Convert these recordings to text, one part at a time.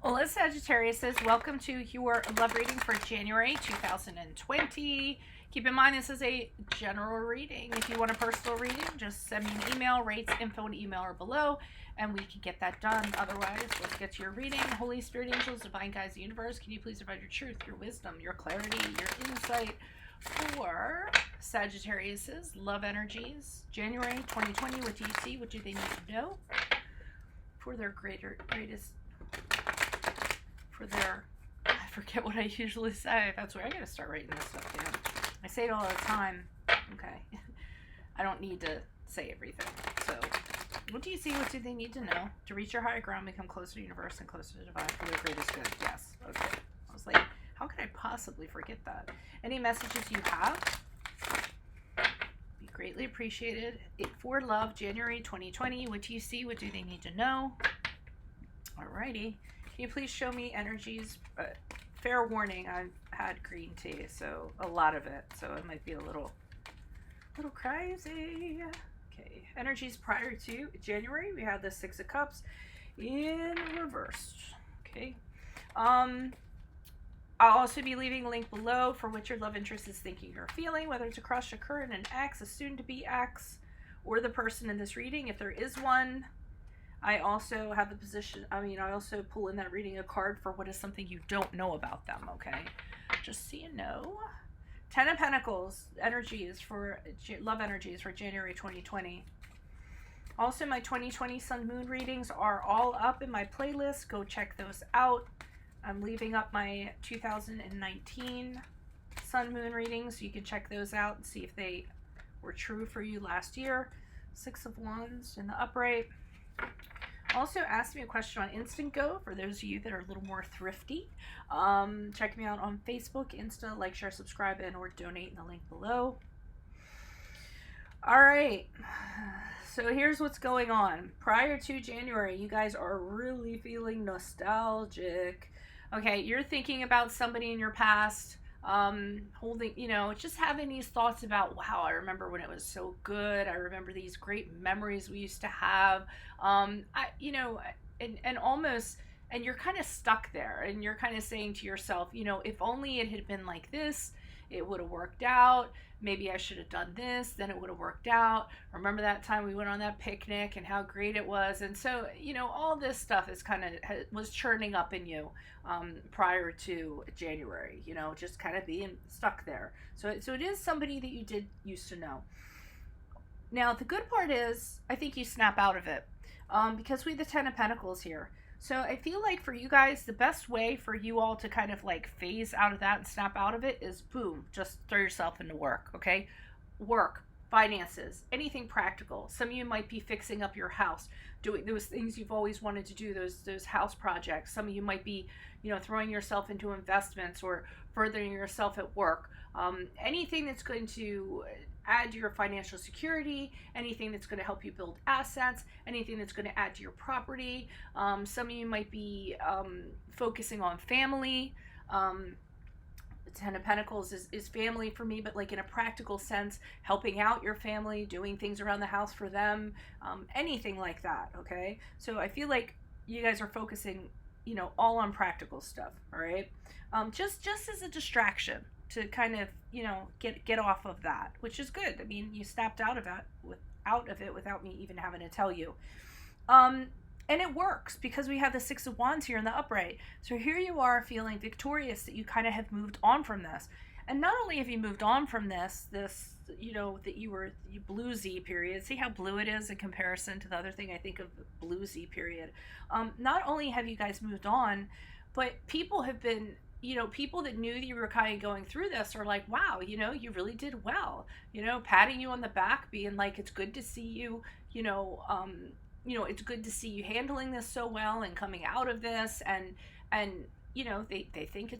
Well, Sagittarius says, welcome to your love reading for January 2020. Keep in mind, this is a general reading. If you want a personal reading, just send me an email. Rates, info, and email are below, and we can get that done. Otherwise, let's get to your reading. Holy Spirit, angels, divine guides, the universe, can you please provide your truth, your wisdom, your clarity, your insight for Sagittarius's love energies, January 2020? What do you see? What do they need to know for their greatest, for their, I forget what I usually say. That's where I gotta start writing this stuff down. I say it all the time. Okay. I don't need to say everything. So, what do you see? What do they need to know to reach your higher ground, become closer to the universe and closer to divine for their greatest good? Yes. Okay. I was like, how could I possibly forget that? Any messages you have? Be greatly appreciated. For love, January 2020. What do you see? What do they need to know? Alrighty. Can you please show me energies? Fair warning, I've had green tea, so a lot of it, so it might be a little crazy. Okay, energies prior to January, we have the Six of Cups in reverse. Okay. I'll also be leaving a link below for what your love interest is thinking or feeling, whether it's a crush, a current, an ex, a soon-to-be ex, or the person in this reading, if there is one. I also have the position, I also pull in that reading a card for what is something you don't know about them, okay? Just so you know. 10 of Pentacles, energies for, love energies for January 2020. Also, my 2020 Sun Moon readings are all up in my playlist. Go check those out. I'm leaving up my 2019 Sun Moon readings, so you can check those out and see if they were true for you last year. Six of Wands in the upright. Also, ask me a question on Instant Go for those of you that are a little more thrifty. Check me out on Facebook, Insta, like, share, subscribe, and or donate in the link below. All right. So here's what's going on. Prior to January, you guys are really feeling nostalgic. Okay, you're thinking about somebody in your past, holding, just having these thoughts about, wow, I remember when it was so good. I remember these great memories we used to have. And almost, and you're kind of stuck there, and you're kind of saying to yourself, if only it had been like this, it would have worked out. Maybe I should have done this, then it would have worked out. Remember that time we went on that picnic and how great it was. And so, all this stuff is was churning up in you prior to January, just kind of being stuck there. So it is somebody that you did used to know. Now, the good part is, I think you snap out of it because we have the 10 of Pentacles here. So I feel like for you guys, the best way for you all to kind of like phase out of that and snap out of it is boom, just throw yourself into work, okay? Work, finances, anything practical. Some of you might be fixing up your house, doing those things you've always wanted to do, those house projects. Some of you might be, throwing yourself into investments or furthering yourself at work. Anything that's going to add to your financial security, anything that's going to help you build assets, anything that's going to add to your property. Some of you might be focusing on family. The 10 of Pentacles is family for me, but like in a practical sense, helping out your family, doing things around the house for them, anything like that, okay? So I feel like you guys are focusing, all on practical stuff, all right? Just as a distraction to kind of, get off of that, which is good. I mean, you snapped out of it without me even having to tell you. And it works because we have the Six of Wands here in the upright. So here you are feeling victorious that you kind of have moved on from this. And not only have you moved on from this, that you bluesy period. See how blue it is in comparison to the other thing I think of, bluesy period. Not only have you guys moved on, but people have been, people that knew that you were kind of going through this are like, wow, you really did well, patting you on the back, being like, it's good to see you, it's good to see you handling this so well and coming out of this. And they think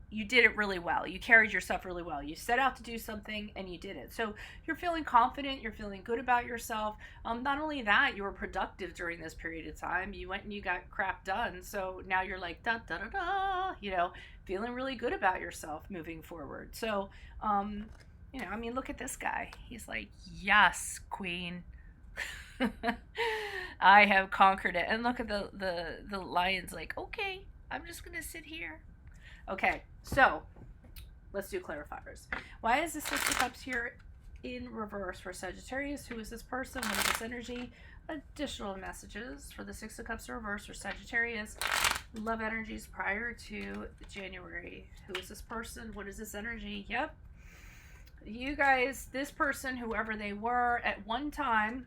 you did it really well. You carried yourself really well. You set out to do something and you did it. So you're feeling confident. You're feeling good about yourself. Not only that, you were productive during this period of time. You went and you got crap done. So now you're like, da, da, da, da, feeling really good about yourself moving forward. So, look at this guy. He's like, yes, queen. I have conquered it. And look at the lion's like, okay, I'm just gonna sit here. Okay, so let's do clarifiers. Why is the Six of Cups here in reverse for Sagittarius? Who is this person? What is this energy? Additional messages for the Six of Cups reverse for Sagittarius. Love energies prior to January. Who is this person? What is this energy? Yep. You guys, this person, whoever they were at one time,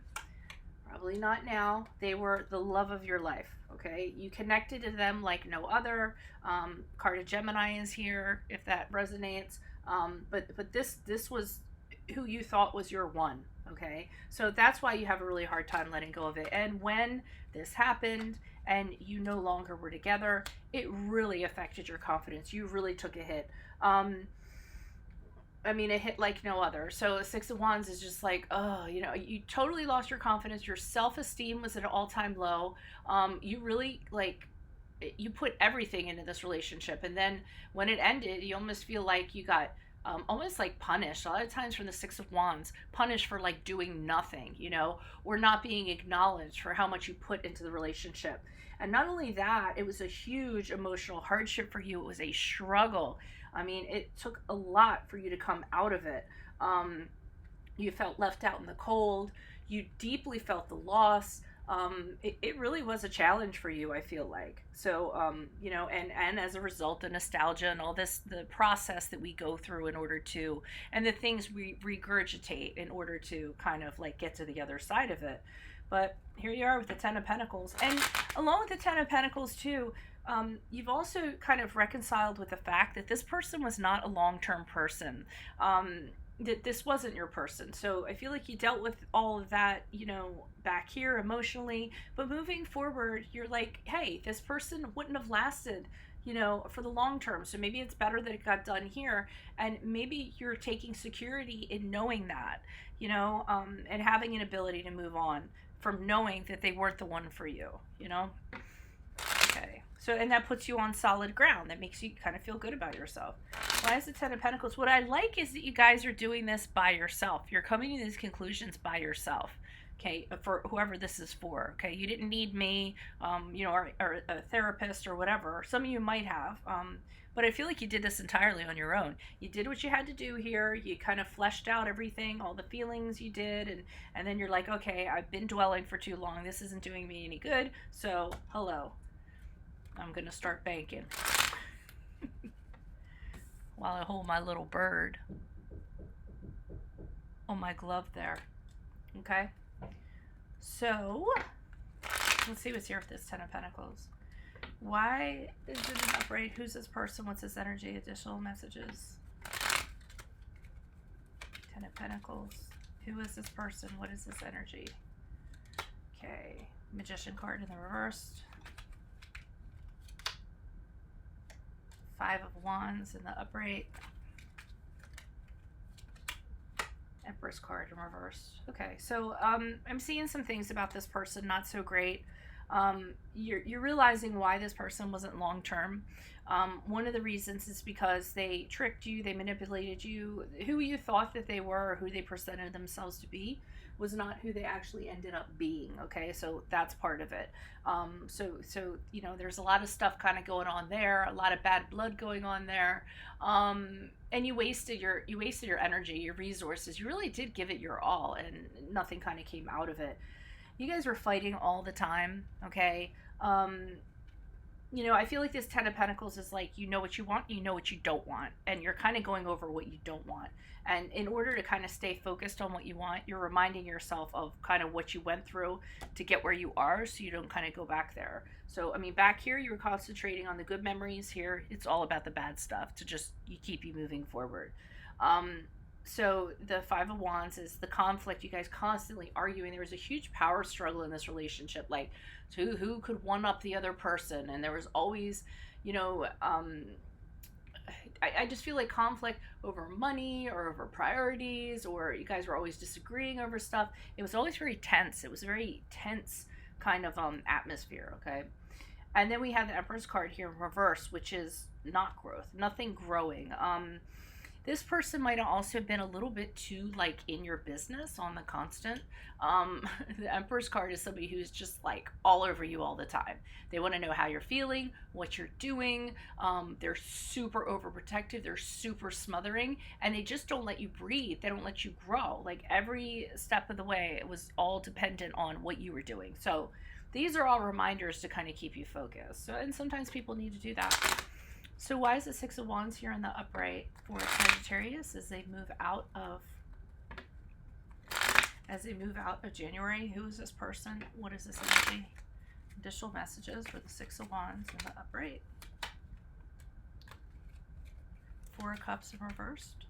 probably not now, they were the love of your life. Okay, you connected to them like no other. Card of Gemini is here if that resonates. But this was who you thought was your one. Okay, so that's why you have a really hard time letting go of it. And when this happened and you no longer were together, it really affected your confidence. You really took a hit. I mean, it hit like no other. So Six of Wands is just like, oh, you know, you totally lost your confidence. Your self-esteem was at an all-time low. You really, like, you put everything into this relationship. And then when it ended, you almost feel like you got almost like punished. A lot of times from the Six of Wands, punished for like doing nothing, you know, or not being acknowledged for how much you put into the relationship. And not only that, it was a huge emotional hardship for you. It was a struggle. I mean, it took a lot for you to come out of it. You felt left out in the cold. You deeply felt the loss. It really was a challenge for you, I feel like. So, you know, and as a result, the nostalgia and all this, the process that we go through in order to, and the things we regurgitate in order to kind of like get to the other side of it. But here you are with the Ten of Pentacles. And along with the Ten of Pentacles too, you've also kind of reconciled with the fact that this person was not a long-term person. That this wasn't your person. So I feel like you dealt with all of that, you know, back here emotionally, but moving forward, you're like, hey, this person wouldn't have lasted, you know, for the long term. So maybe it's better that it got done here. And maybe you're taking security in knowing that, you know, and having an ability to move on from knowing that they weren't the one for you, you know? Okay. So, and that puts you on solid ground. That makes you kind of feel good about yourself. Why is the Ten of Pentacles? What I like is that you guys are doing this by yourself. You're coming to these conclusions by yourself. Okay, for whoever this is for. Okay, you didn't need me, you know, or a therapist or whatever. Some of you might have, but I feel like you did this entirely on your own. You did what you had to do here. You kind of fleshed out everything, all the feelings you did, and then you're like, okay, I've been dwelling for too long. This isn't doing me any good. So, hello. I'm gonna start banking while I hold my little bird on my glove there. Okay, so let's see what's here with this Ten of Pentacles. Why is it an upright? Who's this person? What's this energy? Additional messages. Ten of Pentacles. Who is this person? What is this energy? Okay, Magician card in the reversed. Five of Wands in the upright. Empress card in reverse. Okay, so I'm seeing some things about this person not so great. You're realizing why this person wasn't long term. One of the reasons is because they tricked you, they manipulated you. Who you thought that they were, or who they presented themselves to be, was not who they actually ended up being. Okay, so that's part of it. So you know, there's a lot of stuff kind of going on there, a lot of bad blood going on there, and you wasted your energy, your resources. You really did give it your all, and nothing kind of came out of it. You guys were fighting all the time. Okay. You know, I feel like this Ten of Pentacles is like, you know what you want, you know what you don't want, and you're kind of going over what you don't want. And in order to kind of stay focused on what you want, you're reminding yourself of kind of what you went through to get where you are, so you don't kind of go back there. So, I mean, back here, you were concentrating on the good memories. Here, it's all about the bad stuff to just keep you moving forward. So the Five of Wands is the conflict. You guys constantly arguing. There was a huge power struggle in this relationship, like who could one up the other person, and there was always, you know, I just feel like conflict over money or over priorities, or you guys were always disagreeing over stuff. It was always very tense. It was a very tense kind of atmosphere. Okay, and then we have the Emperor's card here in reverse, which is not growth, nothing growing. This person might have also been a little bit too like in your business on the constant. The Emperor's card is somebody who's just like all over you all the time. They want to know how you're feeling, what you're doing. They're super overprotective. They're super smothering, and they just don't let you breathe. They don't let you grow. Like every step of the way, it was all dependent on what you were doing. So these are all reminders to kind of keep you focused. So, and sometimes people need to do that. So why is the Six of Wands here in the upright for Sagittarius as they move out of January? Who is this person? What is this energy? Additional messages for the Six of Wands in the upright. Four of Cups in reversed.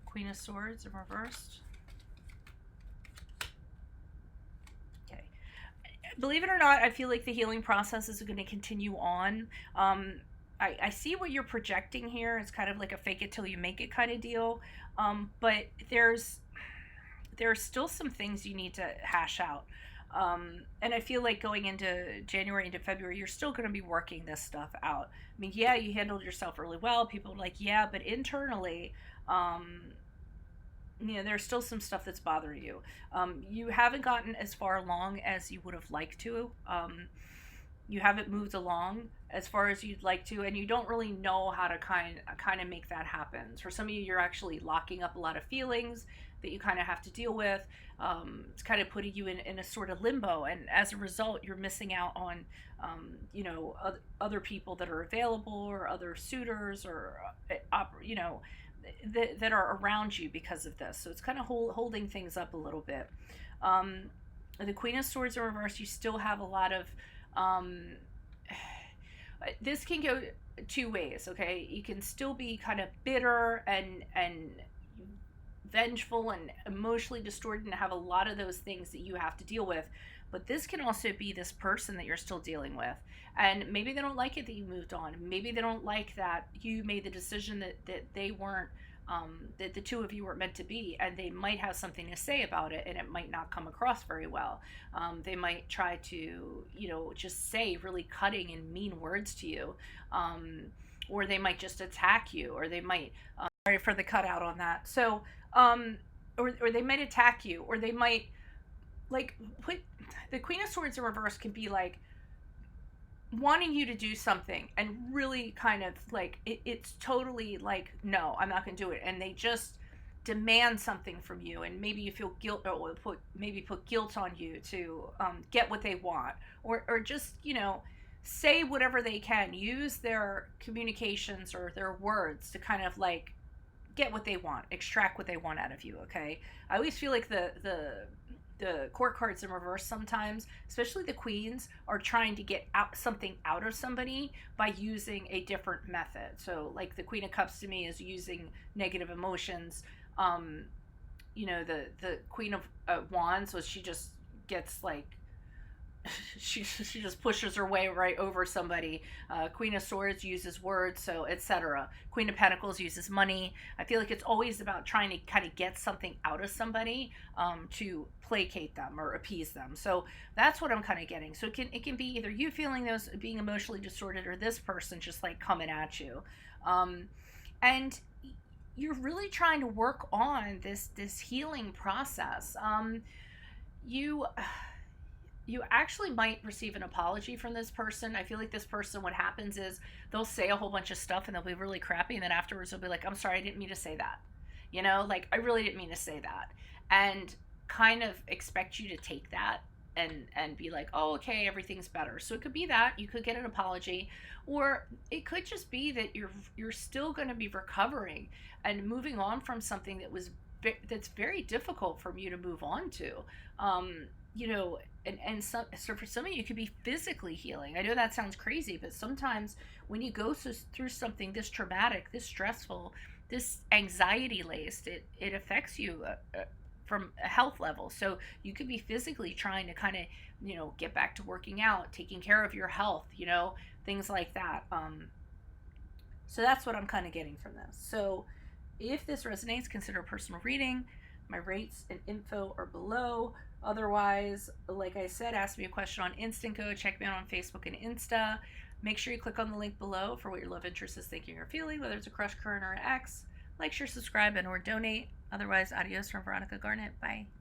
Queen of Swords in reversed. Believe it or not, I feel like the healing process is going to continue on. I see what you're projecting here. It's kind of like a fake it till you make it kind of deal. But there's still some things you need to hash out. And I feel like going into January, into February, you're still going to be working this stuff out. I mean, yeah, you handled yourself really well. People are like, yeah, but internally, you know, there's still some stuff that's bothering you. You haven't gotten as far along as you would have liked to. You haven't moved along as far as you'd like to, and you don't really know how to kind of make that happen. For some of you, you're actually locking up a lot of feelings that you kind of have to deal with. It's kind of putting you in a sort of limbo, and as a result, you're missing out on, you know, other people that are available, or other suitors, or you know, that are around you because of this. So it's kind of holding things up a little bit. The Queen of Swords in reverse, you still have a lot of this can go two ways. Okay, you can still be kind of bitter and vengeful and emotionally distorted and have a lot of those things that you have to deal with. But this can also be this person that you're still dealing with, and maybe they don't like it that you moved on. Maybe they don't like that you made the decision that they weren't, that the two of you weren't meant to be, and they might have something to say about it, and it might not come across very well. They might try to, you know, just say really cutting and mean words to you, or they might just attack you, or they might, sorry for the cutout on that. So, or they might attack you, or they might like put the Queen of Swords in reverse can be like wanting you to do something and really kind of like it's totally like, no, I'm not gonna do it, and they just demand something from you, and maybe you feel guilt, or put guilt on you to get what they want, or just, you know, say whatever they can, use their communications or their words to kind of like get what they want, extract what they want out of you. Okay, I always feel like the court cards in reverse sometimes, especially the queens, are trying to get something out of somebody by using a different method. So like the Queen of Cups to me is using negative emotions. You know, the Queen of Wands was, she just gets like she just pushes her way right over somebody. Queen of Swords uses words, so etc. Queen of Pentacles uses money. I feel like it's always about trying to kind of get something out of somebody to placate them or appease them. So that's what I'm kind of getting. So it can be either you feeling those, being emotionally distorted, or this person just like coming at you. And you're really trying to work on this healing process. You actually might receive an apology from this person. I feel like this person, what happens is they'll say a whole bunch of stuff and they'll be really crappy, and then afterwards they'll be like, I'm sorry, I didn't mean to say that. You know, like, I really didn't mean to say that. And kind of expect you to take that and be like, oh, okay, everything's better. So it could be that you could get an apology, or it could just be that you're still going to be recovering and moving on from something that's very difficult for you to move on to. You know, and so for some of you, it could be physically healing. I know that sounds crazy, but sometimes when you go through something this traumatic, this stressful, this anxiety laced, it affects you from a health level. So you could be physically trying to kind of, you know, get back to working out, taking care of your health, you know, things like that. So that's what I'm kind of getting from this. So if this resonates, consider a personal reading. My rates and info are below. Otherwise, like I said, ask me a question on Instant Go. Check me out on Facebook and Insta. Make sure you click on the link below for what your love interest is thinking or feeling, whether it's a crush, current, or an ex. Like, share, subscribe, and or donate. Otherwise, adios from Veronica Garnett. Bye.